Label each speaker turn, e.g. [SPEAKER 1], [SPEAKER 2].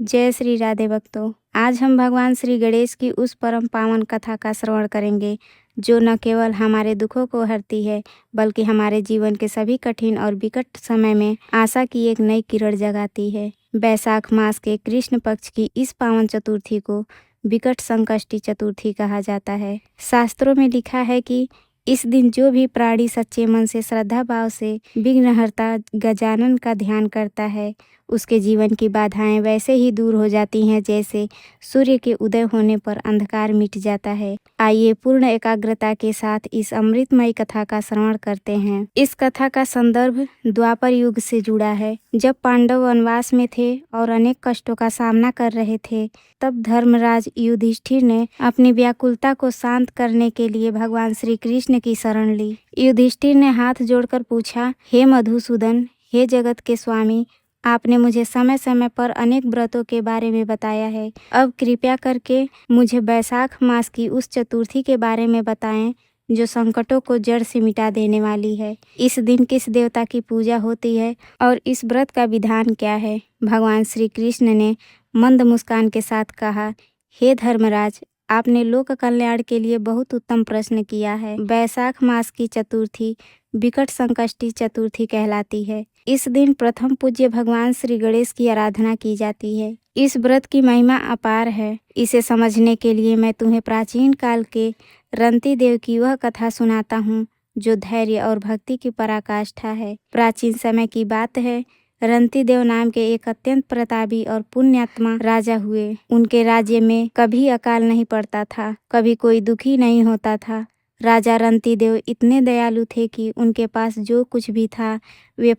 [SPEAKER 1] जय श्री राधे भक्तों। आज हम भगवान श्री गणेश की उस परम पावन कथा का श्रवण करेंगे जो न केवल हमारे दुखों को हरती है बल्कि हमारे जीवन के सभी कठिन और विकट समय में आशा की एक नई किरण जगाती है। बैसाख मास के कृष्ण पक्ष की इस पावन चतुर्थी को विकट संकष्टी चतुर्थी कहा जाता है। शास्त्रों में लिखा है कि इस दिन जो भी प्राणी सच्चे मन से श्रद्धा भाव से विघ्नहर्ता गजानन का ध्यान करता है उसके जीवन की बाधाएं वैसे ही दूर हो जाती हैं जैसे सूर्य के उदय होने पर अंधकार मिट जाता है। आइए पूर्ण एकाग्रता के साथ इस अमृतमयी कथा का श्रवण करते हैं। इस कथा का संदर्भ द्वापर युग से जुड़ा है। जब पांडव वनवास में थे और अनेक कष्टों का सामना कर रहे थे, तब धर्मराज युधिष्ठिर ने अपनी व्याकुलता को शांत करने के लिए भगवान श्री कृष्ण की शरण ली। युधिष्ठिर ने हाथ जोड़कर पूछा, हे मधुसूदन, हे जगत के स्वामी, आपने मुझे समय समय पर अनेक व्रतों के बारे में बताया है। अब कृपया करके मुझे बैसाख मास की उस चतुर्थी के बारे में बताएं जो संकटों को जड़ से मिटा देने वाली है। इस दिन किस देवता की पूजा होती है और इस व्रत का विधान क्या है? भगवान श्री कृष्ण ने मंद मुस्कान के साथ कहा, हे धर्मराज, आपने लोक कल्याण के लिए बहुत उत्तम प्रश्न किया है। बैसाख मास की चतुर्थी विकट संकष्टी चतुर्थी कहलाती है। इस दिन प्रथम पूज्य भगवान श्री गणेश की आराधना की जाती है। इस व्रत की महिमा अपार है। इसे समझने के लिए मैं तुम्हें प्राचीन काल के रंती देव की वह कथा सुनाता हूँ जो धैर्य और भक्ति की पराकाष्ठा है। प्राचीन समय की बात है। रंती देव नाम के एक अत्यंत प्रतापी और पुण्यात्मा राजा हुए। उनके राज्य में कभी अकाल नहीं पड़ता था, कभी कोई दुखी नहीं होता था। राजा रंती देव इतने दयालु थे कि उनके पास जो कुछ भी था वे